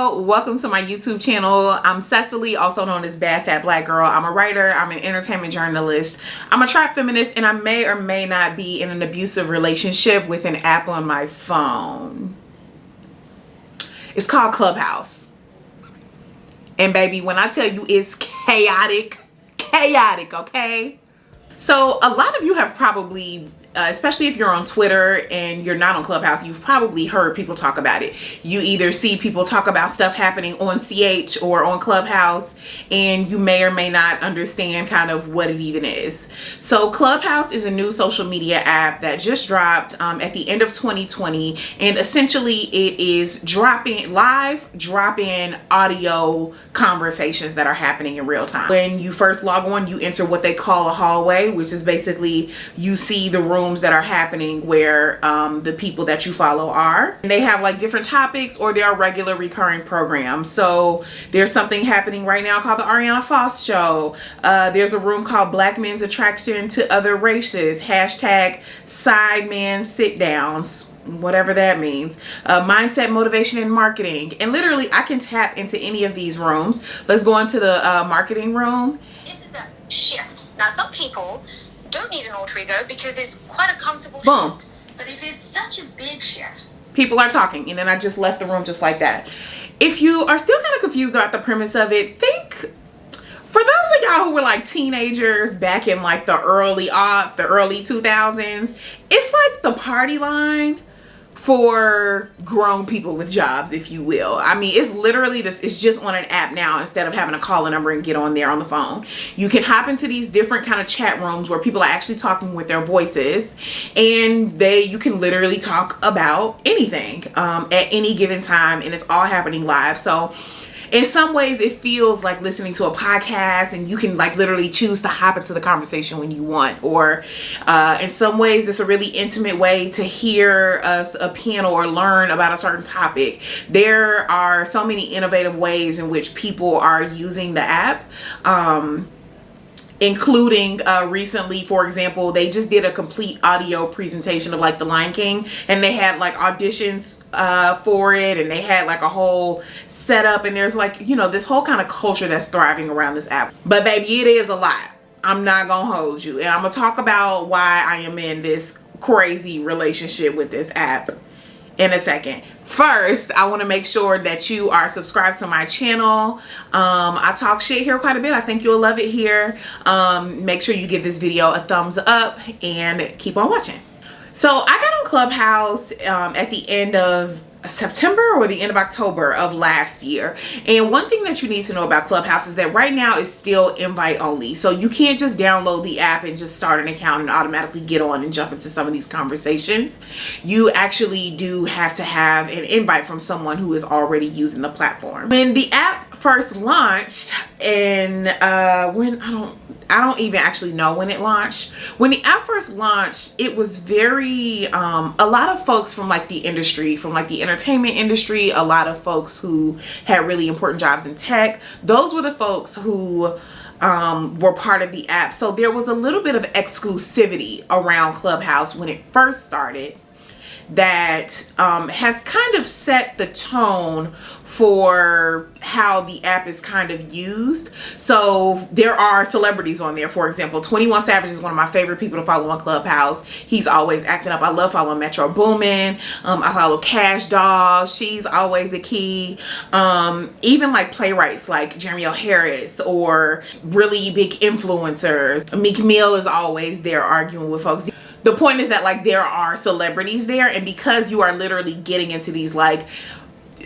y'all, welcome to my YouTube channel. I'm Cecily, also known as Bad Fat Black Girl. I'm a writer, I'm an entertainment journalist, I'm a trap feminist, and I may or may not be in an abusive relationship with an app on my phone. It's called Clubhouse. And baby, when I tell you it's chaotic, okay? So a lot of you have probably, especially if you're on Twitter and you're not on Clubhouse, you've probably heard people talk about it. You either see people talk about stuff happening on CH or on Clubhouse, and you may or may not understand kind of what it even is. So Clubhouse is a new social media app that just dropped at the end of 2020, and essentially it is dropping audio conversations that are happening in real time. When you first log on, you enter what they call a hallway, which is basically you see the rooms that are happening where the people that you follow are. And they have like different topics, or they are regular recurring programs. So there's something happening right now called the Ariana Foss Show. There's a room called Black Men's Attraction to Other Races, hashtag side man sit downs, whatever that means, mindset, motivation, and marketing. And literally I can tap into any of these rooms. Let's go into the marketing room. This is a shift. Now some people don't need an alter ego because it's quite a comfortable Boom. shift. But if it's such a big shift, people are talking, and then I just left the room just like that. If you are still kind of confused about the premise of it, think, for those of y'all who were like teenagers back in like the early aughts, the early 2000s, it's like the party line for grown people with jobs, if you will. I mean, it's literally this, it's just on an app now instead of having to call a number and get on there on the phone. You can hop into these different kind of chat rooms where people are actually talking with their voices, and you can literally talk about anything at any given time, and it's all happening live. So in some ways it feels like listening to a podcast, and you can like literally choose to hop into the conversation when you want, or in some ways it's a really intimate way to hear a panel or learn about a certain topic. There are so many innovative ways in which people are using the app, including recently, for example, they just did a complete audio presentation of like The Lion King, and they had like auditions for it, and they had like a whole setup, and there's like, you know, this whole kind of culture that's thriving around this app. But baby, it is a lot. I'm not gonna hold you, and I'm gonna talk about why I am in this crazy relationship with this app in a second. First, I want to make sure that you are subscribed to my channel. I talk shit here quite a bit. I think you'll love it here. Make sure you give this video a thumbs up and keep on watching. So I got on Clubhouse at the end of September or the end of October of last year. And one thing that you need to know about Clubhouse is that right now it's still invite only. So you can't just download the app and just start an account and automatically get on and jump into some of these conversations. You actually do have to have an invite from someone who is already using the platform. When the app first launched, and when I don't even actually know when it launched. When the app first launched, it was very, a lot of folks from like the industry, from like the entertainment industry, a lot of folks who had really important jobs in tech, those were the folks who were part of the app. So there was a little bit of exclusivity around Clubhouse when it first started that has kind of set the tone for how the app is kind of used. So there are celebrities on there. For example, 21 Savage is one of my favorite people to follow on Clubhouse. He's always acting up. I love following Metro Boomin. I follow Cash Doll. She's always a key. Even like playwrights like Jeremy O. Harris, or really big influencers. Meek Mill is always there arguing with folks. The point is that like there are celebrities there, and because you are literally getting into these like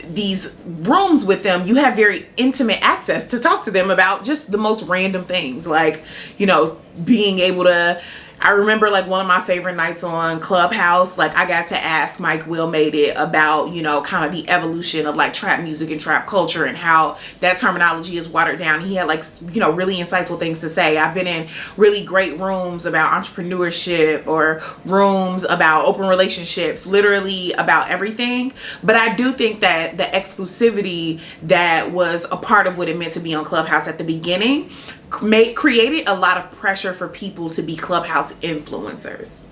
these rooms with them, you have very intimate access to talk to them about just the most random things, like, you know, being able to, I remember like one of my favorite nights on Clubhouse, like I got to ask Mike Will Made It about, you know, kind of the evolution of like trap music and trap culture and how that terminology is watered down. He had like, you know, really insightful things to say. I've been in really great rooms about entrepreneurship, or rooms about open relationships, literally about everything. But I do think that the exclusivity that was a part of what it meant to be on Clubhouse at the beginning created a lot of pressure for people to be Clubhouse influencers,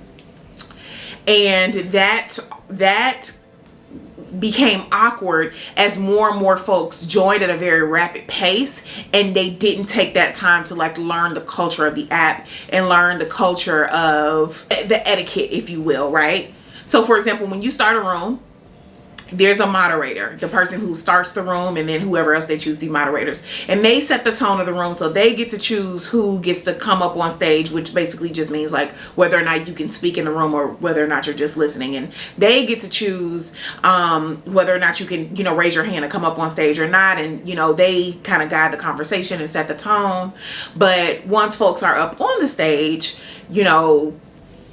and that became awkward as more and more folks joined at a very rapid pace, and they didn't take that time to like learn the culture of the app and learn the culture of the etiquette, if you will, right? So for example, when you start a room, there's a moderator, the person who starts the room, and then whoever else they choose, the moderators, and they set the tone of the room. So they get to choose who gets to come up on stage, which basically just means like whether or not you can speak in the room or whether or not you're just listening. And they get to choose whether or not you can, you know, raise your hand and come up on stage or not. And, you know, they kind of guide the conversation and set the tone. But once folks are up on the stage, you know,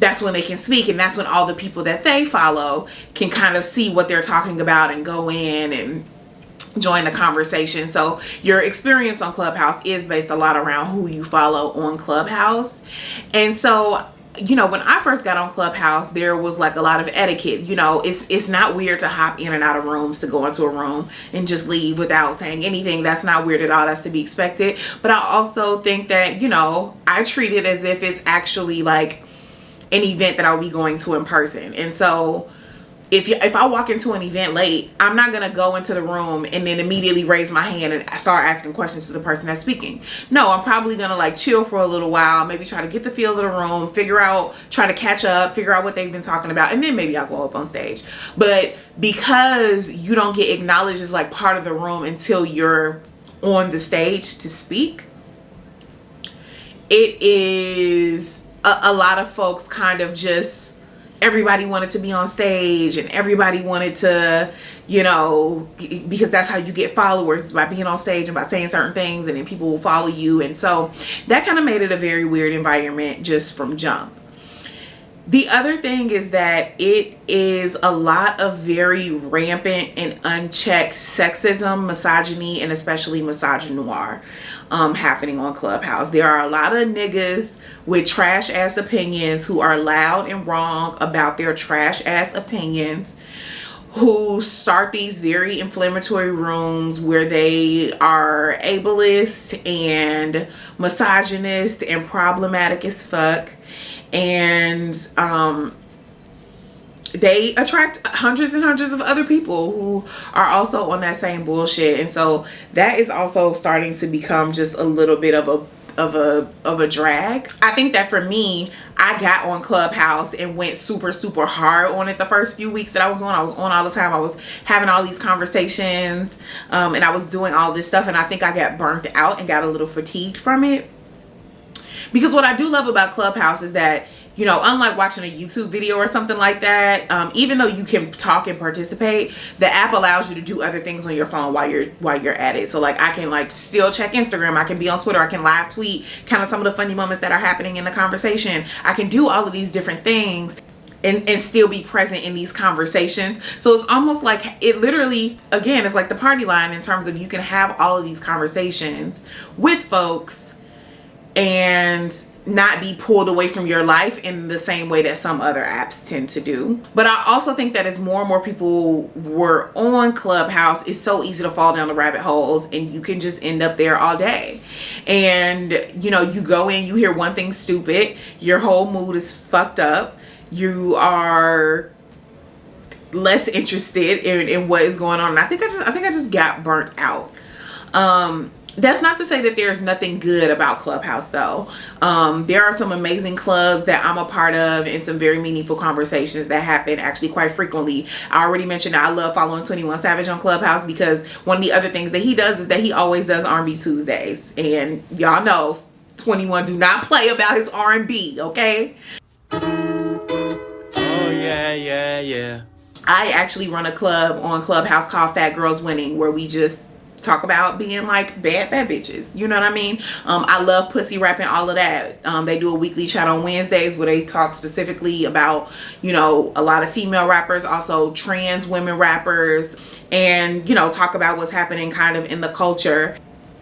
that's when they can speak, and that's when all the people that they follow can kind of see what they're talking about and go in and join the conversation. So your experience on Clubhouse is based a lot around who you follow on Clubhouse. And so, you know, when I first got on Clubhouse, there was like a lot of etiquette. You know, it's not weird to hop in and out of rooms, to go into a room and just leave without saying anything. That's not weird at all. That's to be expected. But I also think that, you know, I treat it as if it's actually like an event that I'll be going to in person. And so if I walk into an event late, I'm not gonna go into the room and then immediately raise my hand and start asking questions to the person that's speaking. No, I'm probably gonna like chill for a little while, maybe try to get the feel of the room, try to catch up, figure out what they've been talking about, and then maybe I'll go up on stage. But because you don't get acknowledged as like part of the room until you're on the stage to speak, it is a lot of folks kind of just, everybody wanted to be on stage and everybody wanted to, you know, because that's how you get followers, by being on stage and by saying certain things, and then people will follow you. And so that kind of made it a very weird environment just from jump. The other thing is that it is a lot of very rampant and unchecked sexism, misogyny, and especially misogynoir happening on Clubhouse. There are a lot of niggas with trash ass opinions who are loud and wrong about their trash ass opinions, who start these very inflammatory rooms where they are ableist and misogynist and problematic as fuck. And they attract hundreds and hundreds of other people who are also on that same bullshit. And so that is also starting to become just a little bit of a drag. I think that for me, I got on Clubhouse and went super hard on it the first few weeks that I was on. I was on all the time. I was having all these conversations, and I was doing all this stuff, and I think I got burnt out and got a little fatigued from it. Because what I do love about Clubhouse is that, you know, unlike watching a YouTube video or something like that, even though you can talk and participate, the app allows you to do other things on your phone while you're at it. So like I can like still check Instagram, I can be on Twitter, I can live tweet kind of some of the funny moments that are happening in the conversation. I can do all of these different things and still be present in these conversations. So it's almost like it literally, again, it's like the party line in terms of you can have all of these conversations with folks and not be pulled away from your life in the same way that some other apps tend to do. But I also think that as more and more people were on Clubhouse, it's so easy to fall down the rabbit holes and you can just end up there all day. And, you know, you go in, you hear one thing stupid, your whole mood is fucked up. You are less interested in what is going on. And I think I just got burnt out. That's not to say that there's nothing good about Clubhouse though. There are some amazing clubs that I'm a part of and some very meaningful conversations that happen actually quite frequently. I already mentioned that I love following 21 Savage on Clubhouse because one of the other things that he does is that he always does R&B Tuesdays. And y'all know 21 do not play about his R&B, okay? Oh yeah. I actually run a club on Clubhouse called Fat Girls Winning, where we just talk about being like bad fat bitches, you know what I mean? I love pussy rapping, all of that. They do a weekly chat on Wednesdays where they talk specifically about, you know, a lot of female rappers, also trans women rappers, and, you know, talk about what's happening kind of in the culture.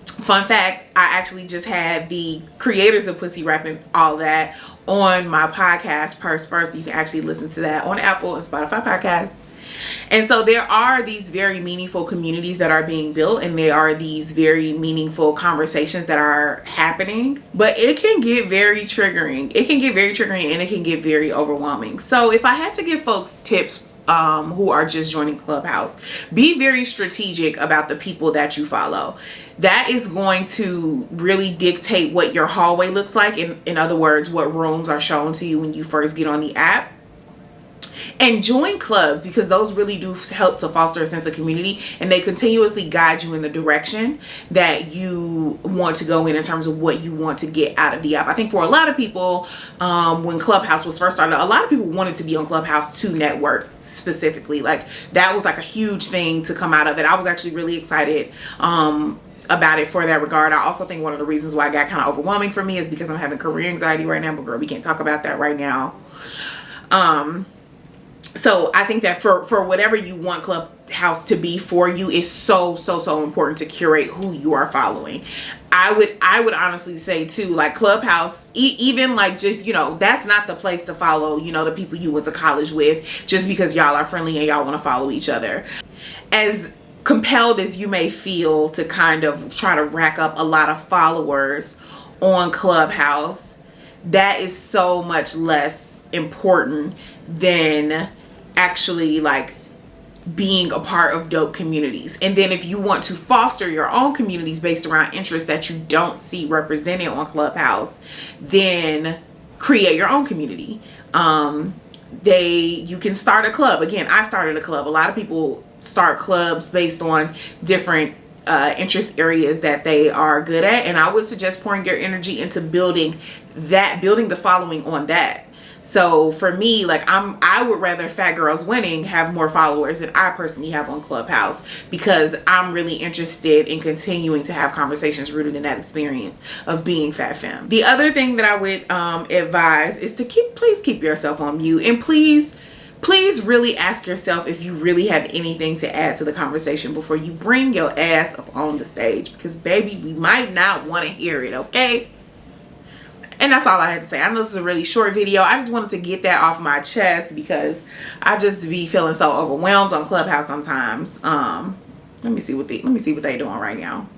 Fun fact, I actually just had the creators of pussy rapping, all that, on my podcast, Purse First. So you can actually listen to that on Apple and Spotify podcasts. And so there are these very meaningful communities that are being built, and there are these very meaningful conversations that are happening, but it can get very triggering. It can get very triggering and it can get very overwhelming. So if I had to give folks tips who are just joining Clubhouse. Be very strategic about the people that you follow. That is going to really dictate what your hallway looks like. In other words, what rooms are shown to you when you first get on the app. And join clubs, because those really do help to foster a sense of community, and they continuously guide you in the direction that you want to go in terms of what you want to get out of the app. I think for a lot of people, when Clubhouse was first started, a lot of people wanted to be on Clubhouse to network specifically. Like, that was like a huge thing to come out of it. I was actually really excited about it for that regard. I also think one of the reasons why it got kind of overwhelming for me is because I'm having career anxiety right now, but girl, we can't talk about that right now. So I think that for whatever you want Clubhouse to be for you, is so important to curate who you are following. I would honestly say too, like, Clubhouse, even like, just, you know, that's not the place to follow, you know, the people you went to college with just because y'all are friendly and y'all want to follow each other. As compelled as you may feel to kind of try to rack up a lot of followers on Clubhouse, that is so much less important than actually like being a part of dope communities. And then if you want to foster your own communities based around interests that you don't see represented on Clubhouse, then create your own community. You can start a club. Again, I started a club. A lot of people start clubs based on different interest areas that they are good at, and I would suggest pouring your energy into building the following on that. So for me, like, I would rather Fat Girls Winning have more followers than I personally have on Clubhouse, because I'm really interested in continuing to have conversations rooted in that experience of being fat femme. The other thing that I would advise is to please keep yourself on mute, and please really ask yourself if you really have anything to add to the conversation before you bring your ass up on the stage, because baby, we might not want to hear it, okay? And that's all I had to say. I know this is a really short video. I just wanted to get that off my chest because I just be feeling so overwhelmed on Clubhouse sometimes. Let me see what they doing right now.